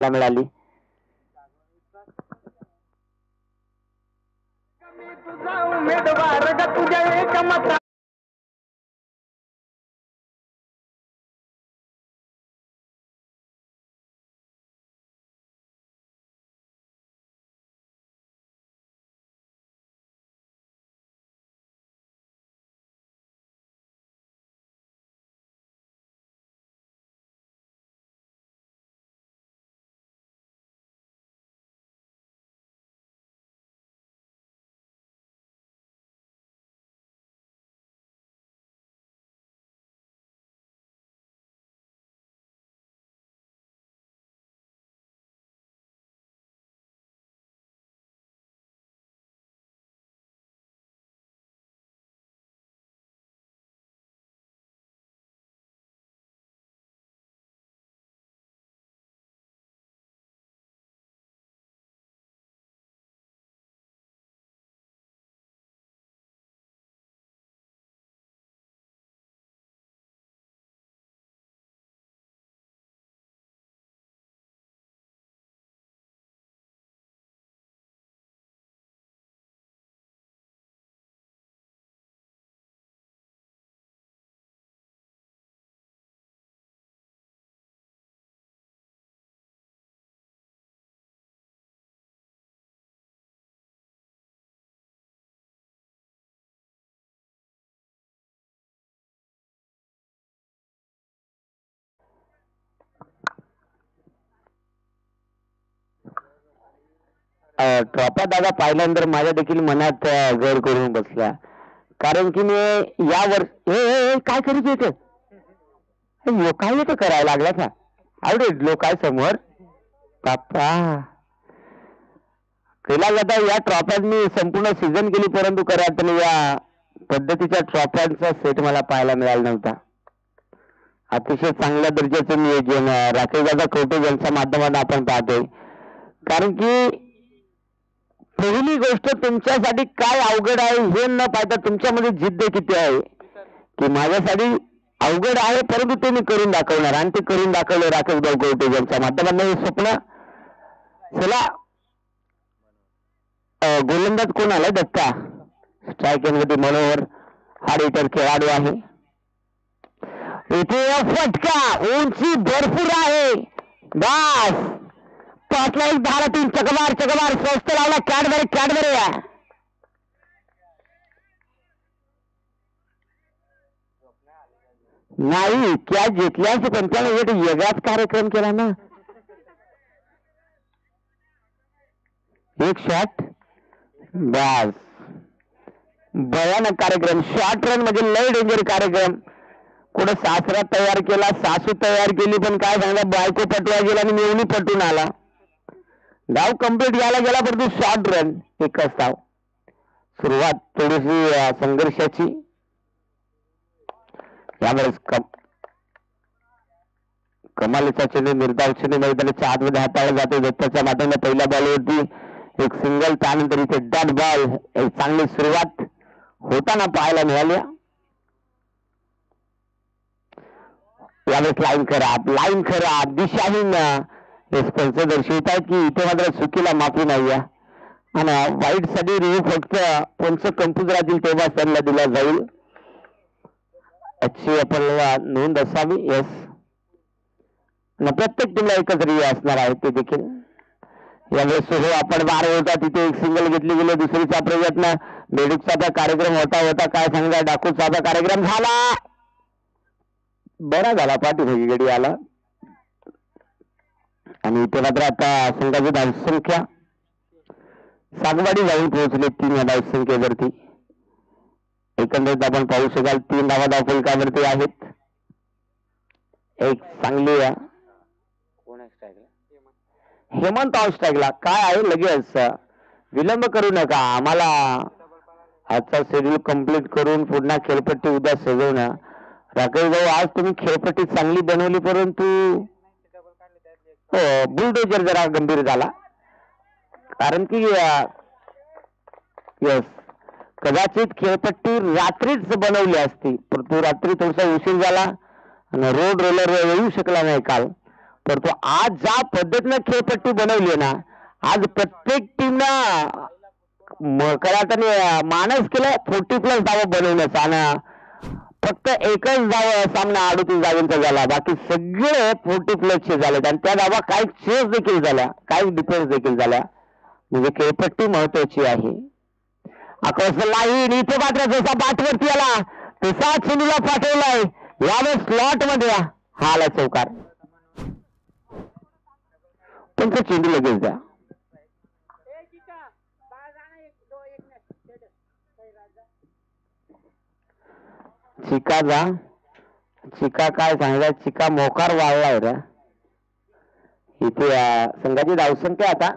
मिळाली. तुझा उमेदवार ग तुझ्या एकमत ट्रॉफा दादा पाहिल्यानंतर माझ्या देखील मनात घर करून बसल्या. कारण की मी यावर काय करीत येते काय येतं करायला लागला का आवडेल लोक काय समोर बाप्पा केला जाता. या ट्रॉफ्यात मी संपूर्ण सीझन केली परंतु खऱ्या अर्थाने या पद्धतीच्या ट्रॉफ्यांचा सेट मला पाहायला मिळाला नव्हता. अतिशय चांगल्या दर्जाचं नियोजन राकेश दादा कवटे यांच्या माध्यमातून आपण पाहतोय. कारण की पहिली गोष्ट तुमच्यासाठी काय अवघड आहे हे न पाहता तुमच्यामध्ये जिद्द किती आहे की माझ्यासाठी अवघड आहे परंतु ते मी करून दाखवणार आणि ते करून दाखवले राकेश भाऊ कवटे यांच्या माध्यमातून हे स्वप्न. चला गोलंदाज कोण आलाय दत्ता स्ट्राईक मध्ये मनोहर हा रिटर खेळाडू आहे. इथे फटका उंची भरपूर आहे बस पाचला एक 10-3 चकबार चकबार स्वस्त लावला कॅडबरी कॅडबरी नाही कॅच घेतल्यास पण त्याने एक वेगळाच कार्यक्रम केला ना. एक शॉट बस भयानक कार्यक्रम. शॉर्ट रन म्हणजे लय डेंजर कार्यक्रम. कुठं सासरा तयार केला सासू तयार केली पण काय सांगला बायको पटवा गेला आणि मेवणी पटून आला. डाव कंप्लीट घ्यायला गेला परंतु शॉर्ट रन एकच धाव. सुरुवात थोडीशी संघर्षाची. यावेळेस कमालीचा चेंडू निर्धाव चेंडू मैदानाच्या आतमध्ये हाताळला जातो. दत्ताच्या माध्यमाने पहिल्या बॉलवरती एक सिंगल त्यानंतर इथे डॉट बॉल. एक चांगली सुरुवात होताना पाहायला मिळाल्या. यावेळेस लाईन खराब दिशाहीन हे स्पष्ट दर्शवित आहेत की इथे मात्र चुकीला माफी नाही आहे आणि वाईट साठी रिव्ह्यू फक्त पंच कंपूज राहतील तेव्हा त्यांना दिला जाईल याची आपल्याला नोंद असावी. येस प्रत्येक टीमला एकच रिव्ह्यू असणार आहे ते देखील. यावेळेस हो आपण 12 होता तिथे एक सिंगल घेतली गेली. दुसरीचा प्रयत्न बेडूकचा कार्यक्रम होता काय सांगा डाकूचा कार्यक्रम झाला बरा झाला पाठीमागे गडी आला आणि इथे मात्र आता संघाची धावसंख्या सागवाडी जाऊन पोहोचले 3 या धावसंख्येवरती. एकंदरीत आपण पाहू शकाल 3 धावा धावफलकावरती आहेत. एक चांगली हेमंत ऑन स्ट्राईकला काय आहे लगेच विलंब करू नका. आम्हाला आजचा शेड्यूल कंप्लीट करून पुन्हा खेळपट्टी उद्या सजवणं. राकेश भाऊ आज तुम्ही खेळपट्टी चांगली बनवली परंतु बुलडोजर जरा गंभीर झाला. कारण की यस कदाचित खेळपट्टी रात्रीच बनवली असती परंतु रात्री थोडासा उशीर झाला आणि रोड रोलर येऊ शकला नाही काल. परंतु आज ज्या पद्धतीनं खेळपट्टी बनवली ना, आज प्रत्येक टीमनं मानस केलं 40+ धावा बनवण्याचा आणि फक्त एकच सामना 38 धावांचा झाला. बाकी सगळे 40+ झालेत आणि त्या धावा काही चेस देखील झाल्या, काही डिफेन्स देखील झाल्या. म्हणजे खेळपट्टी महत्वाची आहे. अक्रॉस लाईन इथे मात्र जसा बॅटवरती आला तसा चेंडूला पाठवलाय. यावेळेस स्लॉट मध्ये हा आला चौकार. तुमचं चेंडू लगेच द्या. चिका काय सांगा, चिका मोकार वाढलाय रे. इथे संघाची धावसंख्या आता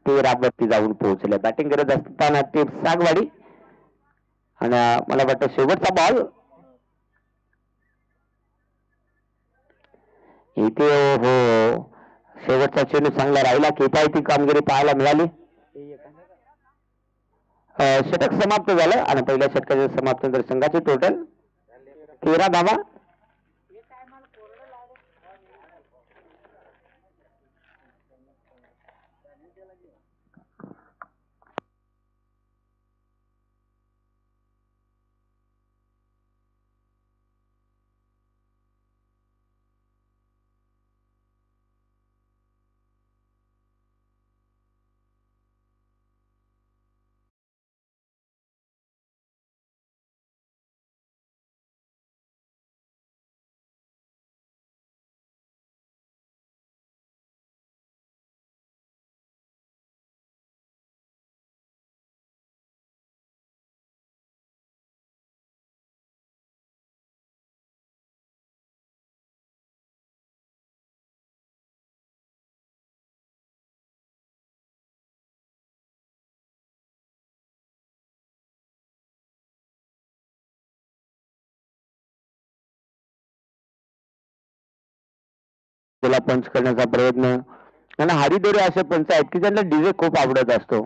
13 वरती जाऊन पोहोचले. बॅटिंग करत असताना ते सागवाडी आणि मला वाटतं शेवटचा बॉल इथे. हो, शेवटचा चेंडू चांगला राहिला. किफायती कामगिरी पाहायला मिळाली. षटक समाप्त झालं आणि पहिल्या षटकाच्या समाप्तीनंतर संघाचे टोटल 13 धावा. त्याला पंच करण्याचा प्रयत्न आणि हरिदोरे असे पंच आहेत की त्यांना डीजे खूप आवडत असतो.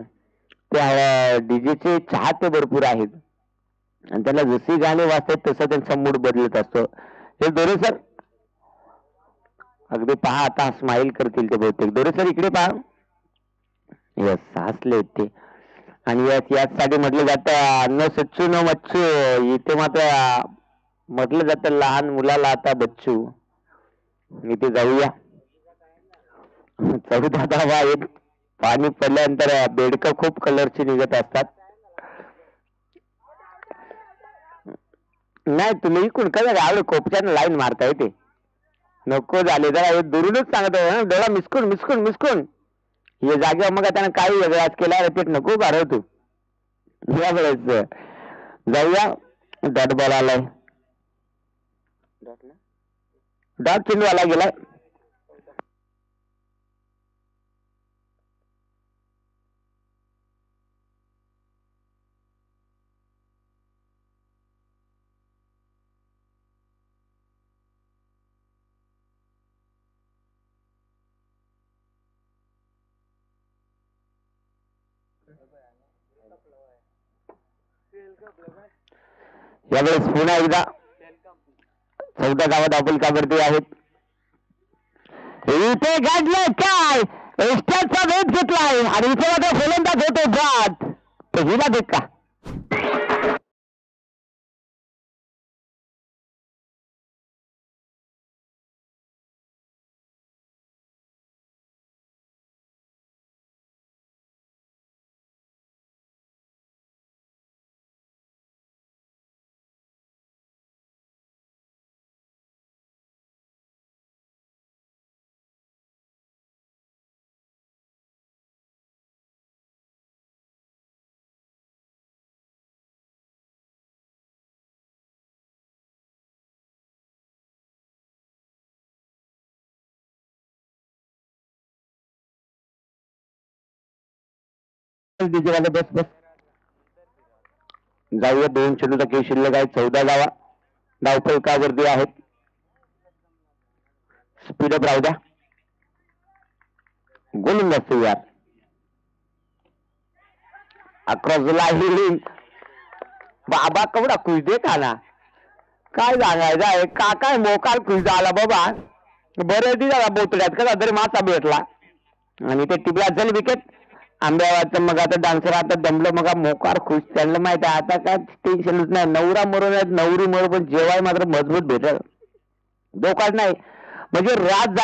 त्या डीजेचे चाहते भरपूर आहेत आणि त्यांना जशी गाणे वाजतात तसं त्यांचा मूड बदलत असतो. हे दोरे सर अगदी पहा, आता स्माइल करतील ते बहुतेक. दोरे सर इकडे पहा. यस, हसले ते. आणि याचसाठी म्हटलं जातं न सच्चू न मच्छू. इथे मात्र म्हटलं जातं लहान मुलाला आता बच्चू. इथे जाऊया. 14 धावा आहेत. पाणी पडल्यानंतर बेडकं खूप कलरची निघत असतात. नाही, तुम्ही इकडून काय आवडे कोपच्यानं लाईन मारताय ते नको झाले. जरा दुरूनच सांगतो, डोळा मिसकून हे जागेवर मग त्यानं काही वेगळाच केला. रिपीट नको काढव तू. यावेळेस जाऊया. डॉट बॉल आलाय. डॉट चेंडू आला गेलाय. यावेळेस पुन्हा एकदा 14 धावा धावफलकावरती आहेत. इथे गाडलं काय एस्टाचा वेध घेतलाय आणि इथे मात्र फलंदाज होतो बाद. तर हिला देख का बस बस जाऊया. 2 चेंडूचा खेळ शिल्लक आहे. 14 धावा धावफलकावरती आहेत. स्पीडअप राहू द्या. गोलंदाज तयार. Across line. बाबा कवडा कुछ दे का ना काय सांगायचं आहे का. काय मोकार कुछ झाला बाबा. बरं ती झाला बोतड्यात कसा तरी मासा भेटला आणि ते टिपला चल विकेट. आंब्यावाचं मग आता डान्सर आता दमलं मग मोकार खुश. त्यांना माहित आहे आता काय टेन्शनच नाही. नवरा मरून आहेत नवरी मरू पण जेवाय मात्र मजबूत भेटल. दोकाड नाही म्हणजे रात.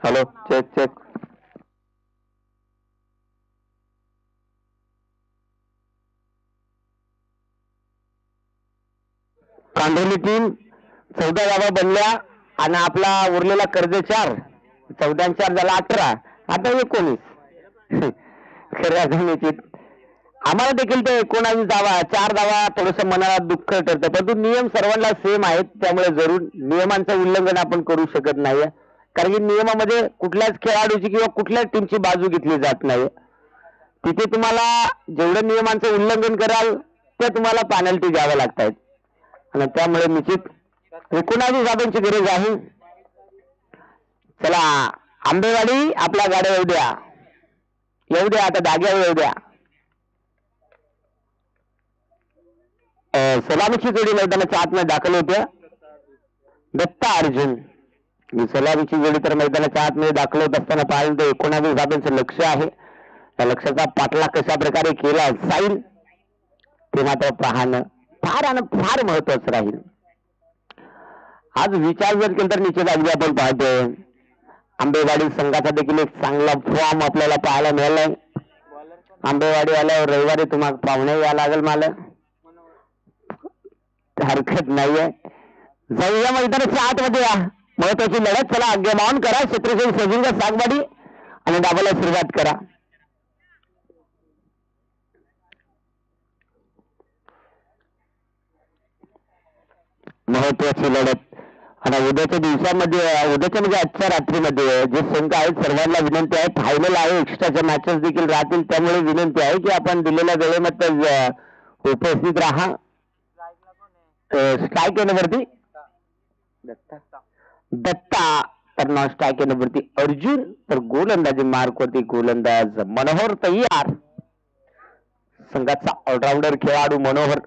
Hello check check. Kandoli team 14 धावा बनल्या आणि आपला उरलेला कर्ज 4. 14 आणि 4 झाला 18. आता 19. खरं निश्चित आम्हाला देखील ते 19 धावा 4 धावा थोडस मनाला दुःख ठरतं. परंतु नियम सर्वांना सेम आहेत त्यामुळे जरूर नियमांचं उल्लंघन आपण करू शकत नाही. कारण की नियमामध्ये कुठल्याच खेळाडूची किंवा कुठल्याच टीमची बाजू घेतली जात नाही. तिथे तुम्हाला जेवढं नियमांचं उल्लंघन कराल ते तुम्हाला पॅनल्टी द्याव्या लागतात आणि त्यामुळे निश्चित 19 धावांची गरज आहे. चला आंबेवाडी आपल्या गाड्या येऊ द्या आता धाग्यावर येऊ द्या. सलामीची जोडी मैदानाच्या आतमध्ये दाखल होत्या. दत्ता अर्जुन सलामीची जोडी तर मैदानाच्या आतमध्ये दाखल होत असताना पाहिलं तर 19 धाब्यांचं लक्ष आहे. त्या लक्षाचा पाठलाग कशा प्रकारे केला जाईल ते मात्र पाहणं फार आणि फार महत्वाचं राहील. आज विचार जर केला तर निश्चित अगदी आपण पाहतोय आंबेवाडी संघाचा देखील एक चांगला फॉर्म आपल्याला पाहायला मिळालाय. आंबेवाडी आल्यावर रविवारी तुम्हाला पाहुणे यायला लागेल मला हरकत नाहीये. जाऊया मैदानाच्या आतमध्ये या. महत्वाची लढत चला आज्ञामान करा. क्षेत्रशैल सजिंगा सागवाडी आणि डाबाला सुरुवात करा. महत्वाची लढत आणि उद्याच्या दिवसामध्ये उद्याच्या म्हणजे आजच्या रात्रीमध्ये जे संघ आहेत सर्वांना विनंती आहे. फायनल आहे एक्स्ट्राच्या मॅचेस देखील राहतील त्यामुळे विनंती आहे की आपण दिलेल्या वेळेमध्ये उपस्थित राहा. स्ट्राईक येण्यावरती दत्ता तर नॉन स्ट्राईक येण्यावरती अर्जुन तर गोलंदाजी मार्कवरती गोलंदाज मनोहर तयार. संघाचा ऑलराऊंडर खेळाडू मनोहर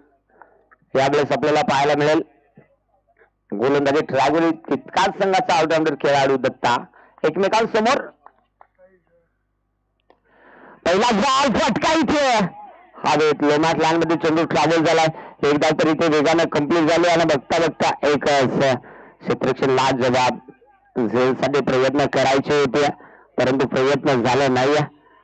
यावेळेस आपल्याला पाहायला मिळेल. गोलंदाजी ट्रॅव्हल तितकाच संघाचा ऑलराऊंडर खेळाडू दत्ता एकमेकांसमोर. पहिला बॉल फटका इथे हवेत लोमाट लाईन मध्ये चेंडू ट्रॅव्हल झालाय. एकदा तरी ते वेगानं कंप्लीट झाले आणि बघता बघता एक क्षेत्ररक्षण लाज जबाब झेलसाठी प्रयत्न करायचे होते परंतु प्रयत्न झाले नाही.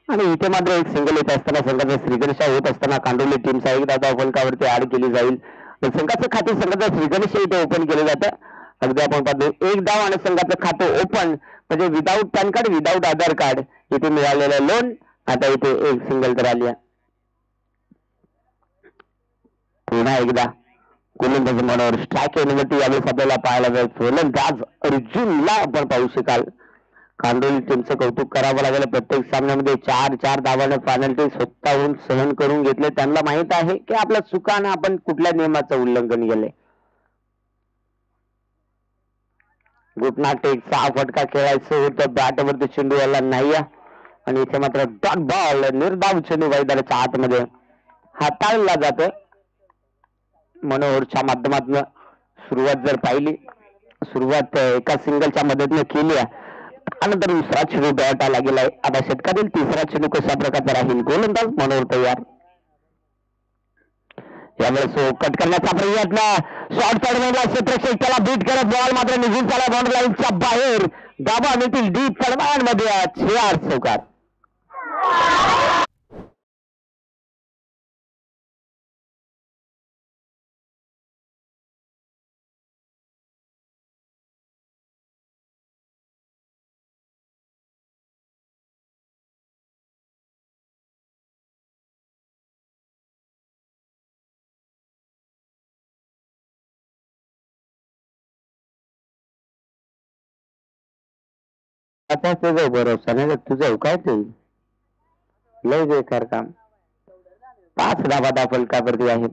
आणि इथे मात्र एक सिंगल येत असताना संघाचा श्रीगणेश होत असताना कांडोली टीमचा एक धावा फलकावरती ऍड केली जाईल. संघाचं खाते संघाचं श्रीगणेश इथे ओपन केलं जातं. अगदी आपण पाहतो एक धाव आणि संघाचं खातं ओपन म्हणजे विदाऊट पॅन कार्ड विदाऊट आधार कार्ड इथे मिळालेलं लोन. आता इथे एक सिंगल तर आली. पुन्हा एकदा गोलंदाज मनोहर स्ट्राईक येण्यावरती यावेळेस आपल्याला पाहायला जाईल. गोलंदाज अर्जुनला आपण पाहू शकाल. कांडोली टीमचं कौतुक करावं लागेल. प्रत्येक सामन्यामध्ये 4 धावाने पेनल्टी स्वतःहून सहन करून घेतले. त्यांना माहित आहे की आपल्या चुकानं आपण कुठल्या नियमाचं उल्लंघन केलंय. घुटनाट एक 6 फटका खेळायचं होतं, बॅटवरती चेंडू आला नाही आणि इथे मात्र डॉट बॉल, निर्धाव चेंडू मैदानाच्या आतमध्ये हाताळला जातोय. मनोहरच्या माध्यमातून सुरुवात जर पाहिली, सुरुवात एका सिंगलच्या मदतीने केली त्यानंतर दुसरा चेंडू डॉट आला गेलाय. आता षटकातील तिसरा चेंडू कशा प्रकारचा राहील, गोलंदाज मनोहर तयार. यावेळेस कट करण्याचा प्रयत्न, शॉर्ट साइड मधला क्षेत्रक्षक त्याला बीट करत बॉल मात्र निघून झाला बाउंड्री लाईनच्या बाहेर. दाबा मिळतील डीप फळमाड मध्ये 4 चौकार. आता तुझा भरोसा नाही, तुझं काय ते लय बेकार काम. 5 धाबा फलकावरती आहेत.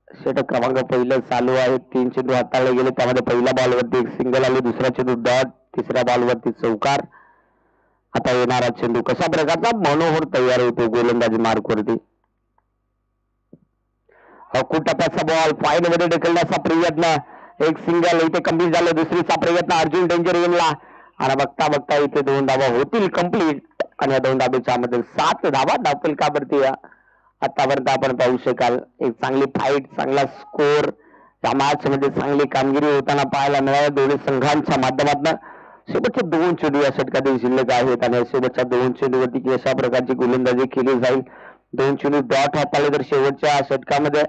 षटक क्रमांक पहिलं चालू आहे. 3 चेंडू हाताळले गेले, त्यामध्ये पहिल्या बॉलवरती एक सिंगल आली, दुसरा चेंडू डॉट, तिसऱ्या बॉलवरती चौकार. आता येणारा चेंडू कशा प्रकारचा, मनोहर तयार होतो गोलंदाजी मार्कवरती. टप्प्याचा बॉल फाईन मध्ये ढकलण्याचा प्रयत्न, एक सिंगल इथे कम्प्लीट झालं, दुसरीचा प्रयत्न अर्जुन डेंजर येऊनला आणि बघता बघता इथे 2 धाबा होतील कंप्लीट आणि या 2 धाब्याच्या मध्ये 7 धाबा दाखल का वरती. आतापर्यंत आपण पाहू शकाल एक चांगली फाईट, चांगला स्कोर या मॅच मध्ये चांगली कामगिरी होताना पाहायला मिळाली दोन्ही संघांच्या माध्यमातून. शेवटचे 2 चेंडू या षटकातील शिल्लक आहेत आणि शेवटच्या 2 चेंडूवरती कशा प्रकारची गोलंदाजी केली जाईल. 2 चेंडू डॉट हाताळले तर शेवटच्या षटकामध्ये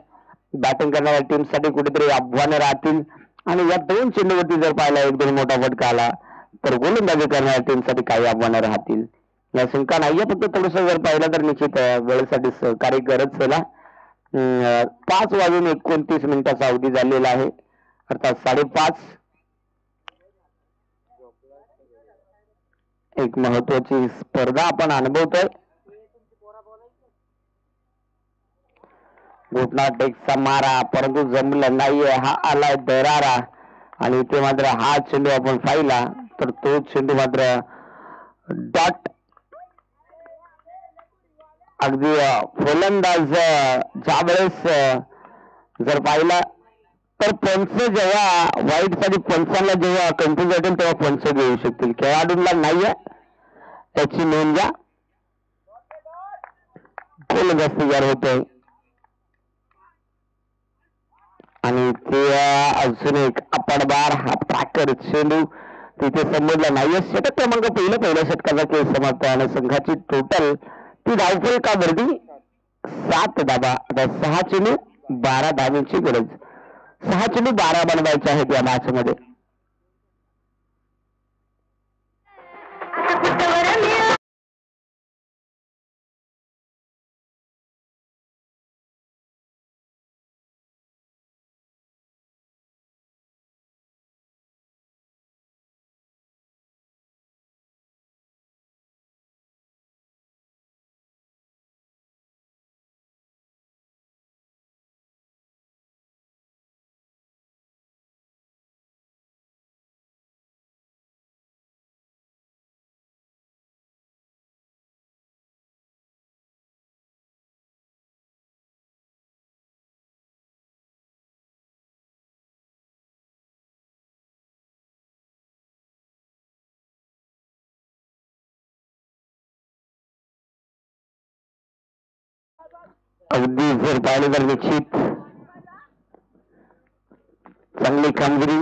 बॅटिंग करणाऱ्या टीम साठी कुठेतरी आव्हाने राहतील आणि या 2 चेंडूवरती जर पाहिला 1-2 मोठा फटका आला तर गोलंदाजी करणाऱ्या टीम साठी काही आव्हाने राहतील या शंका नाहीये. फक्त थोडस जर पाहिलं तर निश्चित वेळेसाठी सहकार्य करत चला. 5:29 अवधी झालेला आहे, अर्थात 5:30. एक महत्वाची स्पर्धा आपण अनुभवतोय. घोटना टेकचा मारा परंतु जमलं नाहीये, हा आलाय दरारा आणि इथे मात्र हा चेंडू आपण पाहिला तर तो चेंडू मात्र डॉट. अगदी फलंदाज ज्यावेळेस जर पाहिला तर पंच जेव्हा वाईट साठी पंचांना जेव्हा कन्फ्युज वाटेल तेव्हा पंच घेऊ शकतील, खेळाडूंना नाहीये त्याची नोंद घ्या. गोलंदाज तयार होतोय आणि ते अजून एक अपडबार हा ट्रॅकर चेंडू तिथे समजला नाहीये. षटक क्रमांक पहिल्या षटकाचा खेळ समाप्त आणि संघाची टोटल ती धावफल का वर्दी 7 धाबा. आता 6 चेंडू 12 धावांची गरज, 6 चेंडू 12 बनवायचे आहेत या मॅच मध्ये. अगदी जर पाहिलं तर निश्चित चांगली कामगिरी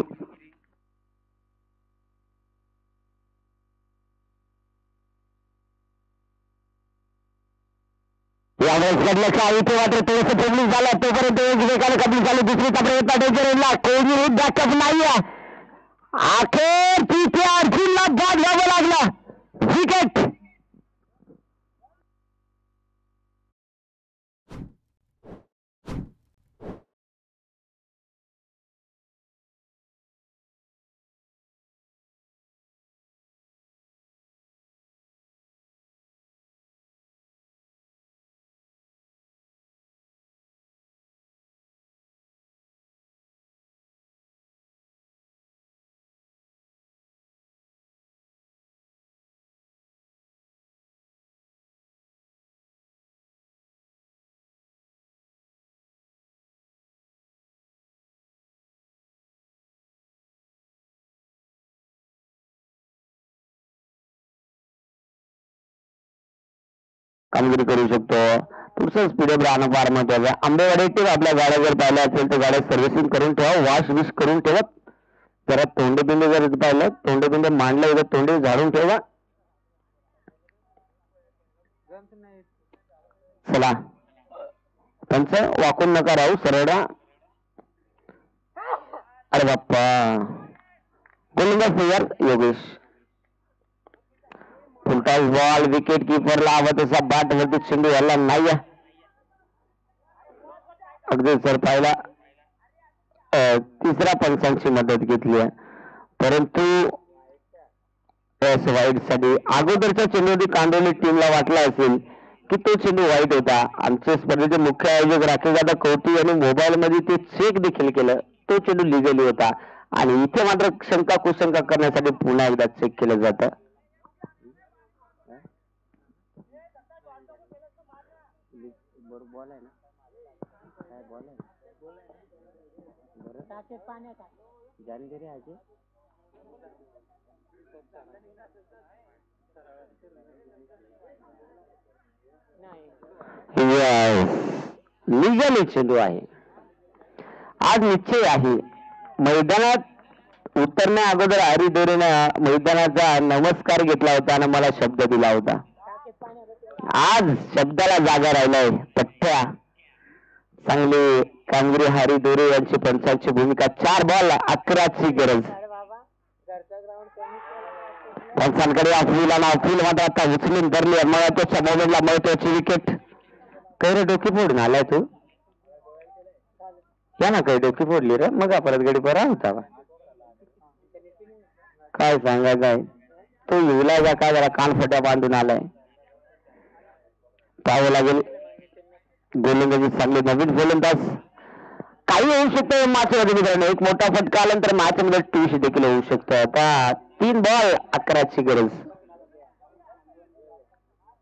यावेळेस घडलं का इथे मात्र थोडस पब्लिक झालं, तोपर्यंत एकमेकाला कब्लिक झाली, दुसरीचा प्रयत्न डेंजरला कोणी बॅकअप नाहीये. अखेर तिथे अर्जुनला बाद घ्यावं लागलं, विकेट. कामगिरी करू शकतो. तुमचं स्पीडअप राहणं फार महत्वाचं आहे. आंबेवाडी येथे आपल्या गाड्या जर पाहिल्या असेल तर गाड्या सर्व्हिसिंग करून ठेवा, वॉश विश करून ठेवा. जरा तोंडबिंडे जर पाहिलं तोंडबिंडे मांडलं इथं तोंडी झाडून ठेवा. चला त्यांचं वाकून नका राहू, सरळ. अरे बाप्पा, गोलंदाज तयार योगेश. फुलटॉस बॉल, विकेट किपरला हवा तसा बॅट वरती चेंडू यायला नाही. अगदी सर पाहिला तिसऱ्या पंचांची मदत घेतली आहे, परंतु वाईट साठी अगोदरच्या चेंडूमध्ये कांडोली टीमला वाटला असेल की तो चेंडू वाईट होता. आमचे स्पर्धेचे मुख्य आयोजक राकेशदादा कवटी यांनी मोबाईल मध्ये ते चेक देखील केलं, तो चेंडू लिगली होता. आणि इथे मात्र शंका कुशंका करण्यासाठी पुन्हा एकदा चेक केलं जातं. लिगली चेंडू आहे. आज निश्चय आहे. मैदानात उतरण्या अगोदर हरिदोरेनं मैदानाचा नमस्कार घेतला होता आणि मला शब्द दिला होता. आज शब्दाला जागा राहिलाय. पठ्ठ्या चांगली कामगिरी हरिदोरे यांची पंचांची भूमिका. 4 बॉल 11ची गरज. पंचांकडे अफील आणि अफील मात्र आता उचलून धरली. महत्वाच्या मोमेंटला महत्वाची विकेट. कैरे डोकी फोडून आलाय तू या ना, काही डोकी फोडली रे मग परत गडी बरा होता. काय सांगा काय तो येऊला जा काय जरा कानफट्या बांधून आलाय. पाहावं लागेल. गोलंदाजी चांगली नवीन गोलंदाज. काही होऊ शकतं मॅचमध्ये मित्रांनो. एक मोठा फटका आल्यानंतर मॅचमध्ये ट्विस्ट देखील होऊ शकतो. आता 3 बॉल 11ची गरज.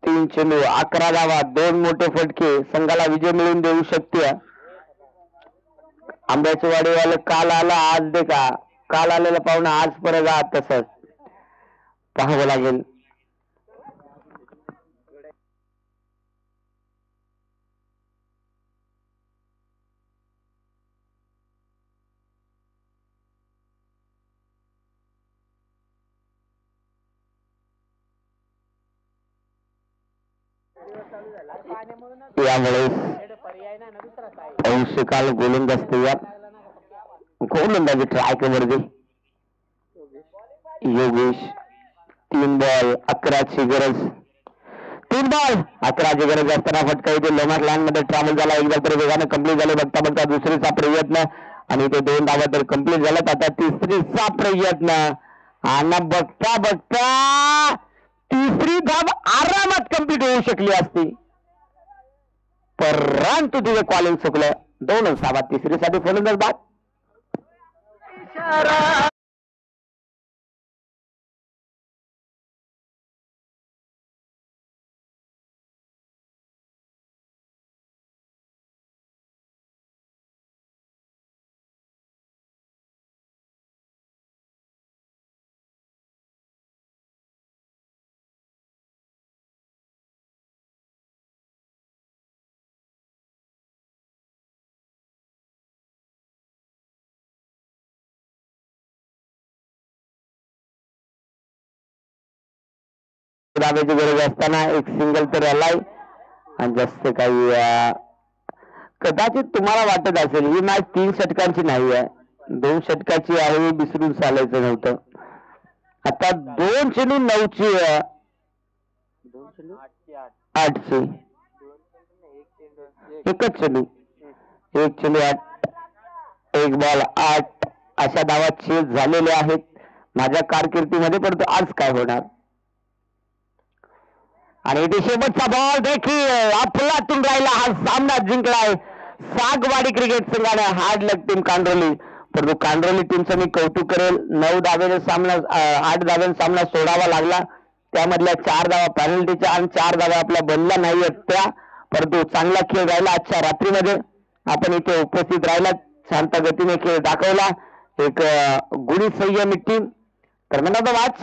3 चेंडू 11 धावा, 2 मोठे फटके संघाला विजय मिळवून देऊ शकते. आंब्याची वाडीवाले काल आला आज दे का, काल आलेला पाहुणा आज परत आहात तसंच पाहावं लागेल. यामुळे अंशकाल गोलंदाज तयार. गोलंदाजी ट्राय कबड्डी योगेश. 3 बॉल 11ची गरज. 3 बॉल 11ची गरज असताना फटका इथे लोमाट लाईन मध्ये ट्रॅव्हल झाला. एकदा तरी वेगाने कंप्लीट झाले. बघता बघता दुसरीचा प्रयत्न आणि ते 2 धावा तर कंप्लीट झाल्यात. आता तिसरीचा प्रयत्न आणि बघता बघता तिसरी धाव आरामात कंप्लीट होऊ शकली असती, परंतु तिथे कॉलिंग चुकलं. 2 धावा तिसरीसाठी फलंदाज बाद. धाब्याची गरज असताना एक सिंगल तर आलाय. आणि जास्त काही कदाचित तुम्हाला वाटत असेल ही मॅच 3 षटकांची नाही आहे, 2 षटकाची आहे. हे विसरून चालायचं नव्हतं. आता 2 चेंडू 9ची 8ची. एकच चेंडू 1 चेंडू 8, 1 बॉल 8 अशा धावा चेज झालेल्या आहेत माझ्या कारकिर्दीमध्ये. परंतु आज काय होणार. आणि इथे शेवटचा बॉल देखील अफलातून राहिला. हा सामना जिंकलाय सागवाडी क्रिकेट संघाने. हार्ड लक टीम कांड्रोली. परंतु कांड्रोली टीमचं मी कौतुक करेल. 9 धावेने सामना 8 धावेने सामना सोडावा लागला. त्यामधल्या 4 धावा पेनल्टीच्या आणि 4 धावा आपल्या बनल्या नाहीयेत त्या. परंतु चांगला खेळ राहिला आजच्या रात्रीमध्ये. आपण इथे उपस्थित राहिला, शांत गतीने खेळ दाखवला. एक गुणी संयमी टीम. तर म्हणा मॅच